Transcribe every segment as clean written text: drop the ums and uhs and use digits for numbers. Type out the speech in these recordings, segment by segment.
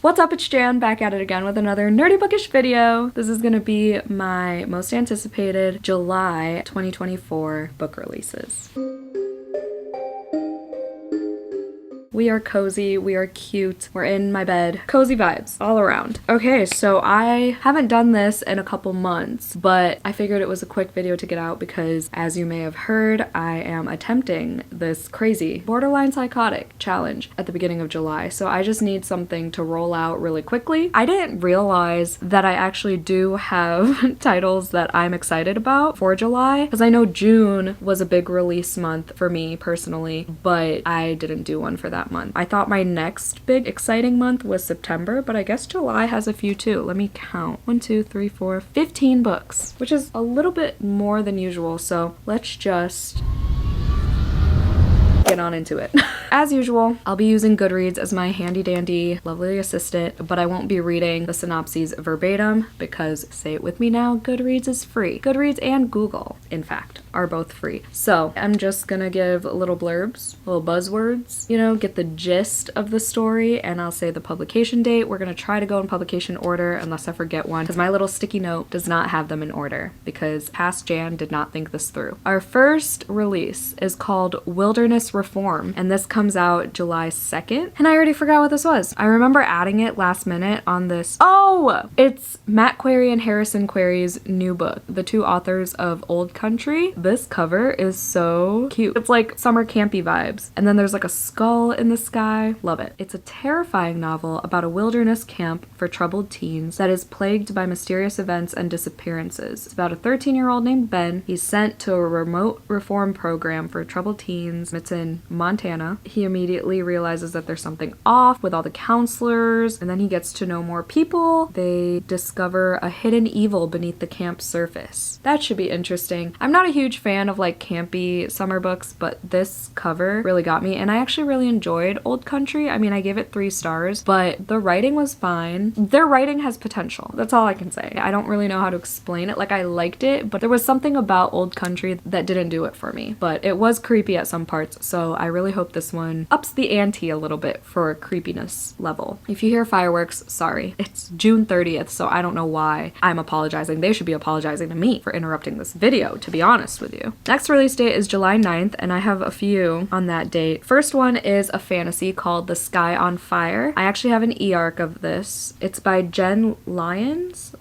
What's up, it's Jan, back at it again with another nerdy bookish video. This is gonna be my most anticipated July 2024 book releases. We are cozy, we are cute, we're in my bed. Cozy vibes all around. Okay, so I haven't done this in a couple months, but I figured it was a quick video to get out because, as you may have heard, I am attempting this crazy, borderline psychotic challenge at the beginning of July. So I just need something to roll out really quickly. I didn't realize that I actually do have titles that I'm excited about for July, because I know June was a big release month for me personally, but I didn't do one for that month. I thought my next big exciting month was September, but I guess July has a few too. Let me count. 1, 2, 3, 4, 15 books, which is a little bit more than usual. So let's just get on into it. As usual, I'll be using Goodreads as my handy dandy lovely assistant, but I won't be reading the synopses verbatim because, say it with me now, Goodreads is free. Goodreads and Google, in fact, are both free. So I'm just gonna give little blurbs, little buzzwords, you know, get the gist of the story, and I'll say the publication date. We're gonna try to go in publication order unless I forget one, because my little sticky note does not have them in order because past Jan did not think this through. Our first release is called Wilderness Reform, and this comes out July 2nd, and I already forgot what this was. I remember adding it last minute on this. Oh, it's Matt Query and Harrison Query's new book, the two authors of Old Country. This cover is so cute. It's like summer campy vibes, and then there's like a skull in the sky. Love it. It's a terrifying novel about a wilderness camp for troubled teens that is plagued by mysterious events and disappearances. It's about a 13-year-old named Ben. He's sent to a remote reform program for troubled teens. It's in Montana. He immediately realizes that there's something off with all the counselors, and then he gets to know more people. They discover a hidden evil beneath the camp's surface. That should be interesting. I'm not a huge fan of like campy summer books, but this cover really got me, and I actually really enjoyed Old Country. I mean, I gave it 3 stars, but the writing was fine. Their writing has potential. That's all I can say. I don't really know how to explain it. Like, I liked it, but there was something about Old Country that didn't do it for me, but it was creepy at some parts, so I really hope this one ups the ante a little bit for creepiness level. If you hear fireworks, sorry. It's June 30th, so I don't know why I'm apologizing. They should be apologizing to me for interrupting this video, to be honest with you. Next release date is July 9th, and I have a few on that date. First one is a fantasy called The Sky on Fire. I actually have an e-arc of this. It's by Jen Lyons?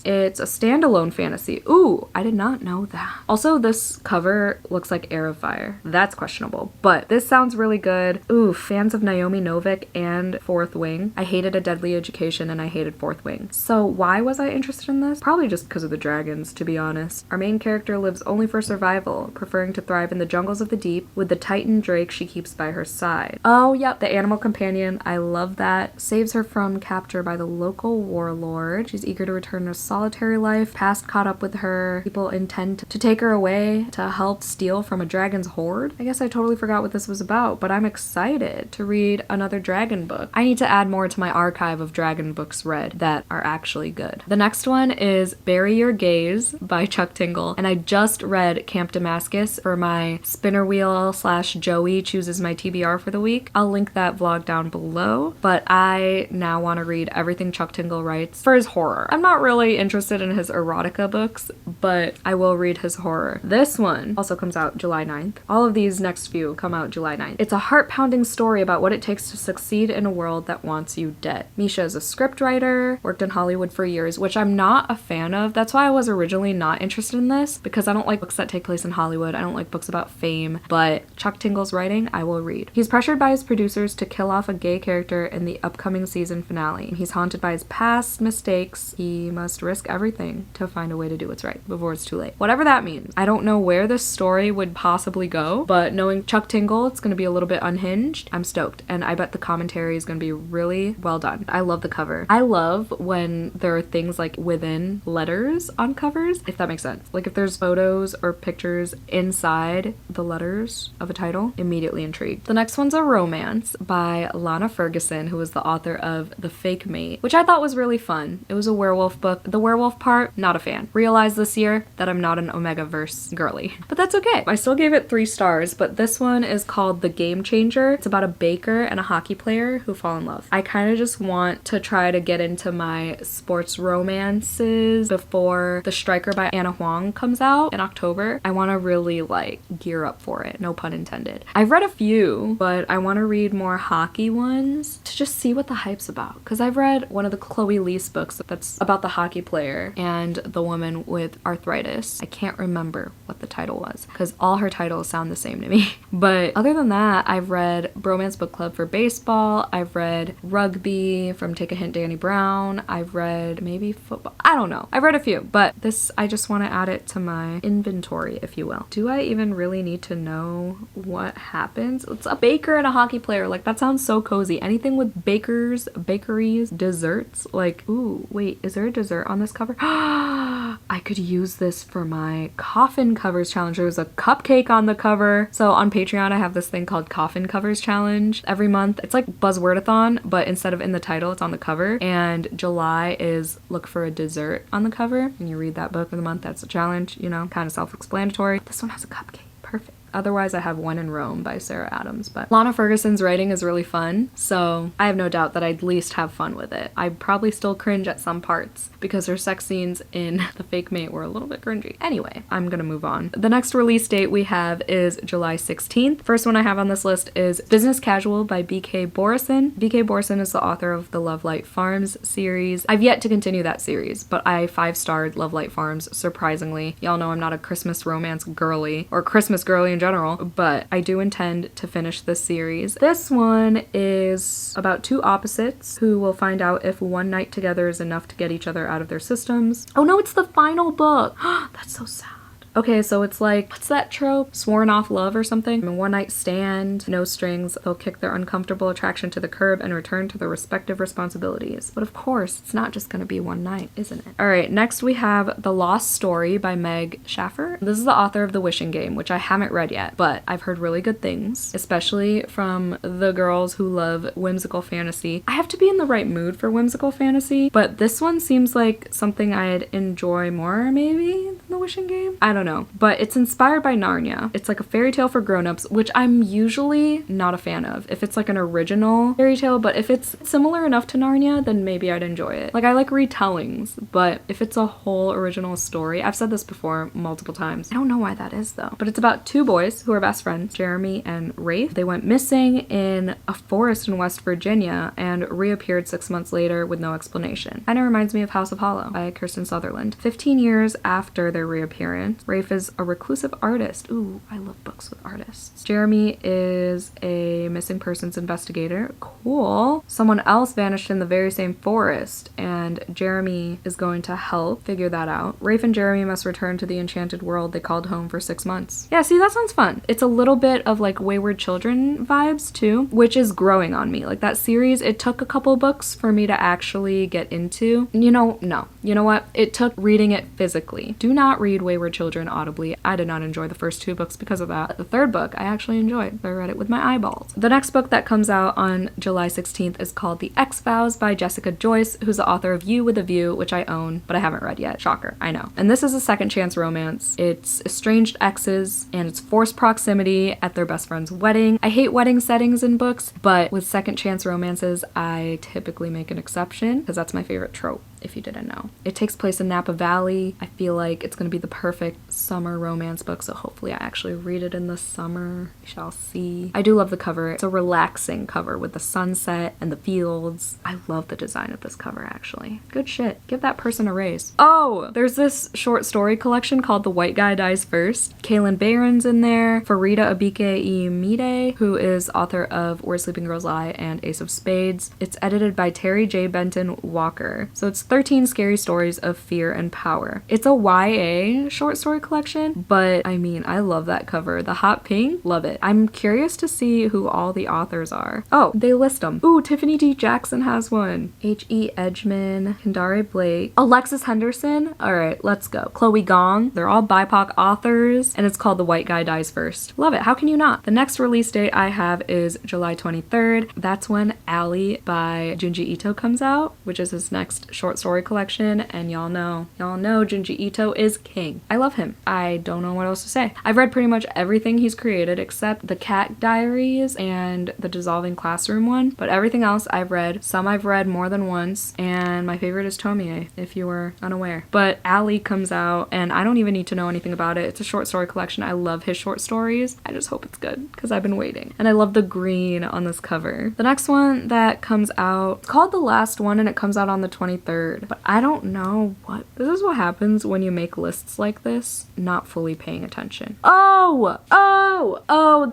It's a standalone fantasy. Ooh, I did not know that. Also, this cover looks like Air of Fire. That's questionable, but this sounds really good. Ooh, fans of Naomi Novik and Fourth Wing. I hated A Deadly Education and I hated Fourth Wing. So why was I interested in this? Probably just because of the dragons, to be honest. Our main character lives only for survival, preferring to thrive in the jungles of the deep with the Titan Drake she keeps by her side. Oh, yep, the animal companion. I love that. Saves her from capture by the local warlord. She's eager to return to solitary life. Past caught up with her. People intend to take her away to help steal from a dragon's horde. I guess I totally forgot what this was about, but I'm excited to read another dragon book. I need to add more to my archive of dragon books read that are actually good. The next one is Bury Your Gaze by Chuck Tingle, and I just read Camp Damascus for my spinner wheel / Joey chooses my TBR for the week. I'll link that vlog down below, but I now want to read everything Chuck Tingle writes for his horror. I'm not really interested in his erotica books, but I will read his horror. This one also comes out July 9th. All of these next few come out July 9th. It's a heart-pounding story about what it takes to succeed in a world that wants you dead. Misha is a scriptwriter, worked in Hollywood for years, which I'm not a fan of. That's why I was originally not interested in this, because I don't like books that take place in Hollywood. I don't like books about fame, but Chuck Tingle's writing, I will read. He's pressured by his producers to kill off a gay character in the upcoming season finale. He's haunted by his past mistakes. He must risk everything to find a way to do what's right before it's too late. Whatever that means. I don't know where this story would possibly go, but knowing Chuck Tingle, it's going to be a little bit unhinged. I'm stoked, and I bet the commentary is going to be really well done. I love the cover. I love when there are things like within letters on covers, if that makes sense. Like if there's photos or pictures inside the letters of a title, immediately intrigued. The next one's a romance by Lana Ferguson, who is the author of The Fake Mate, which I thought was really fun. It was a werewolf book. The werewolf part, not a fan. Realized this year that I'm not an Omega-verse girly, but that's okay. I still gave it 3 stars, but this This one is called The Game Changer. It's about a baker and a hockey player who fall in love. I kind of just want to try to get into my sports romances before The Striker by Anna Huang comes out in October. I want to really like gear up for it, no pun intended. I've read a few, but I want to read more hockey ones to just see what the hype's about. Because I've read one of the Chloe Lease books that's about the hockey player and the woman with arthritis. I can't remember what the title was because all her titles sound the same to me. But other than that, I've read Bromance Book Club for baseball. I've read Rugby from Take a Hint Danny Brown. I've read maybe football. I don't know. I've read a few, but this, I just want to add it to my inventory, if you will. Do I even really need to know what happens? It's a baker and a hockey player. Like, that sounds so cozy. Anything with bakers, bakeries, desserts. Like, ooh, wait, is there a dessert on this cover? I could use this for my coffin covers challenge. There was a cupcake on the cover. So on Patreon, I have this thing called Coffin Covers Challenge every month. It's like Buzzwordathon, but instead of in the title, it's on the cover. And July is look for a dessert on the cover. And you read that book of the month. That's the challenge, you know, kind of self-explanatory. This one has a cupcake. Perfect. Otherwise, I have One in Rome by Sarah Adams, but Lana Ferguson's writing is really fun, so I have no doubt that I'd at least have fun with it. I'd probably still cringe at some parts because her sex scenes in The Fake Mate were a little bit cringy. Anyway, I'm gonna move on. The next release date we have is July 16th. First one I have on this list is Business Casual by B.K. Borison. B.K. Borison is the author of the Love Light Farms series. I've yet to continue that series, but I 5-starred Love Light Farms, surprisingly. Y'all know I'm not a Christmas romance girly, or Christmas girly in general, but I do intend to finish this series. This one is about two opposites who will find out if one night together is enough to get each other out of their systems. Oh no, it's the final book. That's so sad. Okay, so it's like, what's that trope? Sworn off love or something? I mean, one night stand, no strings, they'll kick their uncomfortable attraction to the curb and return to their respective responsibilities. But of course, it's not just gonna be one night, isn't it? Alright, next we have The Lost Story by Meg Schaffer. This is the author of The Wishing Game, which I haven't read yet, but I've heard really good things, especially from the girls who love whimsical fantasy. I have to be in the right mood for whimsical fantasy, but this one seems like something I'd enjoy more, maybe, than The Wishing Game? I don't know, but it's inspired by Narnia. It's like a fairy tale for grown-ups, which I'm usually not a fan of if it's like an original fairy tale, but if it's similar enough to Narnia, then maybe I'd enjoy it. Like, I like retellings, but if it's a whole original story, I've said this before multiple times, I don't know why that is though, but it's about two boys who are best friends, Jeremy and Rafe. They went missing in a forest in West Virginia and reappeared 6 months later with no explanation. Kind of reminds me of House of Hollow by Kirsten Sutherland. 15 years after their reappearance, Rafe is a reclusive artist. Ooh, I love books with artists. Jeremy is a missing persons investigator. Cool. Someone else vanished in the very same forest, and Jeremy is going to help figure that out. Rafe and Jeremy must return to the enchanted world they called home for 6 months. Yeah, see, that sounds fun. It's a little bit of like Wayward Children vibes too, which is growing on me. Like, that series, it took a couple books for me to actually get into. You know, no. You know what? It took reading it physically. Do not read Wayward Children audibly. I did not enjoy the first 2 books because of that. The third book I actually enjoyed. I read it with my eyeballs. The next book that comes out on July 16th is called The X Vows by Jessica Joyce, who's the author of You with a View, which I own, but I haven't read yet. Shocker, I know. And this is a second chance romance. It's estranged exes and it's forced proximity at their best friend's wedding. I hate wedding settings in books, but with second chance romances, I typically make an exception because that's my favorite trope, if you didn't know. It takes place in Napa Valley. I feel like it's going to be the perfect summer romance book, so hopefully I actually read it in the summer. We shall see. I do love the cover. It's a relaxing cover with the sunset and the fields. I love the design of this cover, actually. Good shit. Give that person a raise. Oh, there's this short story collection called The White Guy Dies First. Kaylin Barron's in there. Farida Abike-Imide, who is author of Where Sleeping Girls Lie and Ace of Spades. It's edited by Terry J. Benton Walker. So it's 13 scary stories of fear and power. It's a YA short story collection, but I mean, I love that cover. The hot pink, love it. I'm curious to see who all the authors are. Oh, they list them. Ooh, Tiffany D. Jackson has one. H.E. Edgman, Kendare Blake, Alexis Henderson. All right, let's go. Chloe Gong. They're all BIPOC authors, and it's called The White Guy Dies First. Love it. How can you not? The next release date I have is July 23rd. That's when Ally by Junji Ito comes out, which is his next short story collection, and y'all know Junji Ito is king. I love him. time. I don't know what else to say. I've read pretty much everything he's created except the Cat Diaries and the Dissolving Classroom one, but everything else I've read. Some I've read more than once, and my favorite is Tomie, if you were unaware. But Alley comes out, and I don't even need to know anything about it. It's a short story collection. I love his short stories. I just hope it's good, because I've been waiting. And I love the green on this cover. The next one that comes out, it's called The Last One, and it comes out on the 23rd. But I don't know what. This is what happens when you make lists like this, not fully paying attention. Oh,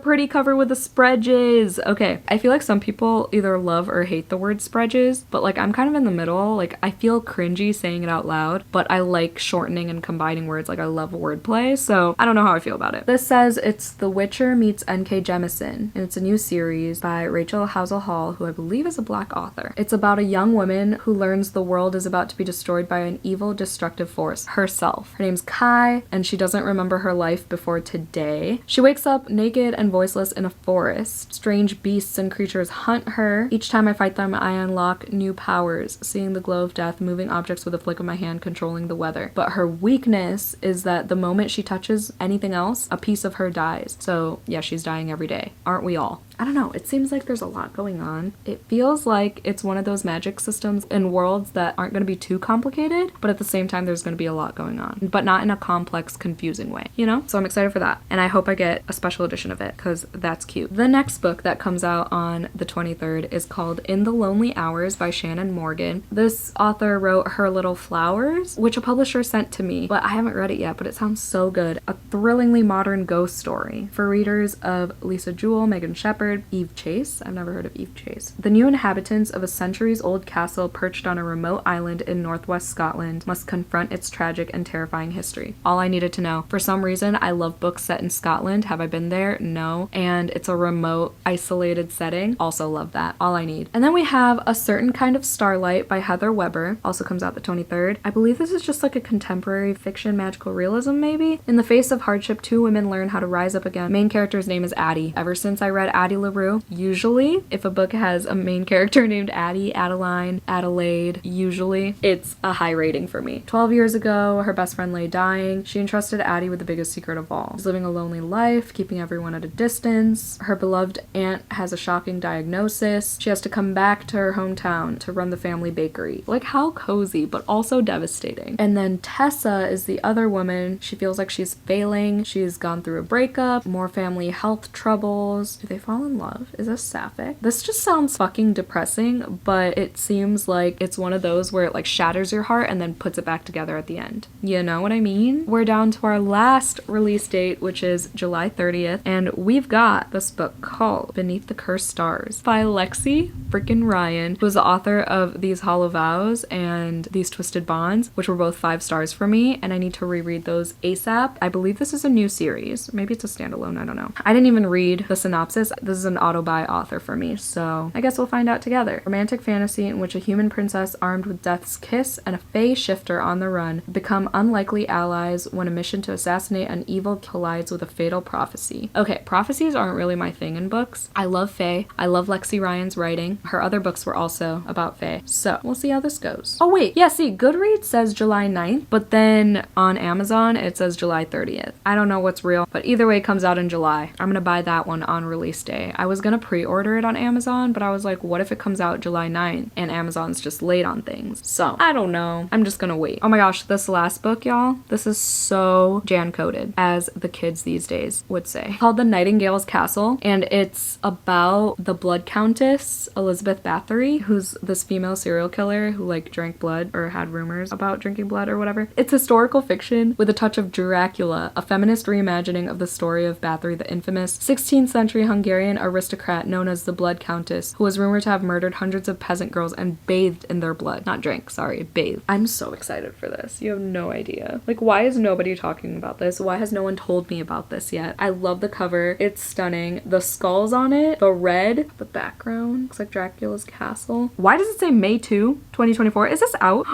pretty cover with the spreages. Okay, I feel like some people either love or hate the word spreages, but like I'm kind of in the middle. Like I feel cringy saying it out loud, but I like shortening and combining words. Like I love wordplay, so I don't know how I feel about it. This says it's The Witcher meets N.K. Jemisin, and it's a new series by Rachel Housel Hall, who I believe is a Black author. It's about a young woman who learns the world is about to be destroyed by an evil, destructive force, herself. Her name's Kai, and she doesn't remember her life before today. She wakes up naked and voiceless in a forest. Strange beasts and creatures hunt her. Each time I fight them, I unlock new powers, seeing the glow of death, moving objects with a flick of my hand, controlling the weather. But her weakness is that the moment she touches anything else, a piece of her dies. So yeah, she's dying every day. Aren't we all? I don't know, it seems like there's a lot going on. It feels like it's one of those magic systems in worlds that aren't going to be too complicated, but at the same time there's going to be a lot going on, but not in a complex, confusing way, you know? So I'm excited for that, and I hope I get a special edition of it, because that's cute. The next book that comes out on the 23rd is called In the Lonely Hours by Shannon Morgan. This author wrote Her Little Flowers, which a publisher sent to me, but I haven't read it yet, but it sounds so good. A thrillingly modern ghost story for readers of Lisa Jewell, Megan Shepherd, Eve Chase. I've never heard of Eve Chase. The new inhabitants of a centuries-old castle perched on a remote island in northwest Scotland must confront its tragic and terrifying history. All I needed to know. For some reason, I love books set in Scotland. Have I been there? No. And it's a remote, isolated setting. Also love that. All I need. And then we have A Certain Kind of Starlight by Heather Weber. Also comes out the 23rd. I believe this is just like a contemporary fiction magical realism, maybe? In the face of hardship, two women learn how to rise up again. Main character's name is Addie. Ever since I read Addie LaRue, usually if a book has a main character named Addie, Adeline, Adelaide, usually it's a high rating for me. 12 years ago, her best friend lay dying. She entrusted Addie with the biggest secret of all. She's living a lonely life, keeping everyone at a distance. Her beloved aunt has a shocking diagnosis. She has to come back to her hometown to run the family bakery. Like, how cozy, but also devastating. And then Tessa is the other woman. She feels like she's failing. She's gone through a breakup, more family health troubles. Do they fall in love? Is this sapphic? This just sounds fucking depressing, but it seems like it's one of those where it like shatters your heart and then puts it back together at the end. You know what I mean? We're down to our last release date, which is July 30th, and we've got this book called Beneath the Cursed Stars by Lexi freaking Ryan, who is the author of These Hollow Vows and These Twisted Bonds, which were both 5 stars for me, and I need to reread those ASAP. I believe this is a new series. Maybe it's a standalone, I don't know. I didn't even read the synopsis. This is an auto-buy author for me, so I guess we'll find out together. Romantic fantasy in which a human princess armed with death's kiss and a fae shifter on the run become unlikely allies when a mission to assassinate an evil collides with a fatal prophecy. Okay, prophecies aren't really my thing in books. I love fae. I love Lexi Ryan's writing. Her other books were also about fae, so we'll see how this goes. Oh wait, yeah, see, Goodreads says July 9th, but then on Amazon it says July 30th. I don't know what's real, but either way it comes out in July. I'm gonna buy that one on release day. I was gonna pre-order it on Amazon, but I was like, what if it comes out July 9th and Amazon's just late on things? So I don't know. I'm just gonna wait. Oh my gosh, this last book, y'all, this is so Jan-coded, as the kids these days would say. Called The Nightingales Castle, and it's about the Blood Countess, Elizabeth Bathory, who's this female serial killer who like drank blood or had rumors about drinking blood or whatever. It's historical fiction with a touch of Dracula, a feminist reimagining of the story of Bathory, the infamous 16th century Hungarian aristocrat known as the Blood Countess, who was rumored to have murdered hundreds of peasant girls and bathed in their blood. Not drank, sorry, bathed. I'm so excited for this. You have no idea. Like, why is nobody talking about this? Why has no one told me about this yet? I love the cover. It's stunning. The skulls on it, the red, the background looks like Dracula's castle. Why does it say May 2, 2024. Is this out?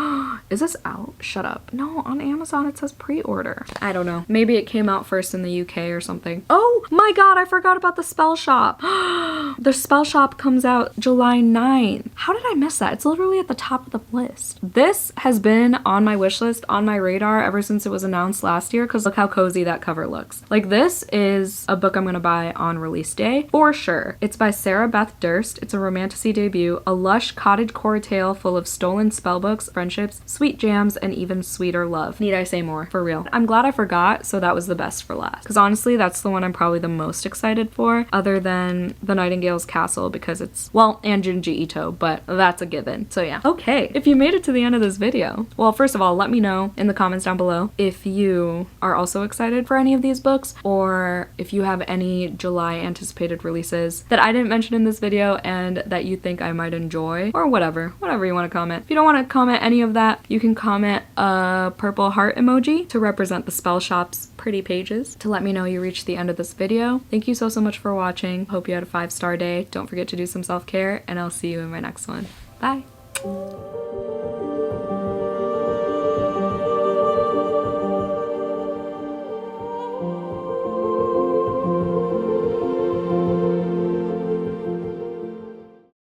Is this out? Shut up. No, on Amazon it says pre-order. I don't know. Maybe it came out first in the UK or something. Oh my god, I forgot about the Spell Shop. The Spell Shop comes out July 9th. How did I miss that? It's literally at the top of the list. This has been on my wish list, on my radar ever since it was announced last year, because look how cozy that cover looks. Like, this is a book I'm gonna buy on release day for sure. It's by Sarah Beth Durst. It's a romantasy debut, a lush cottagecore tale full of stolen spellbooks, friendships, sweet jams, and even sweeter love. Need I say more? For real. I'm glad I forgot, so that was the best for last. Because honestly, that's the one I'm probably the most excited for, other than the Nightingales Castle, because it's, well, and Junji Ito, but that's a given. So yeah. Okay, if you made it to the end of this video, well, first of all, let me know in the comments down below if you are also excited for any of these books, or if you have any July anticipated releases that I didn't mention in this video and that you think I might enjoy, or whatever you want to comment. If you don't want to comment any of that, you can comment a purple heart emoji to represent the Spell Shop's pretty pages to let me know you reached the end of this video. Thank you so much for watching. Hope you had a 5-star day. Don't forget to do some self-care, and I'll see you in my next one. Bye.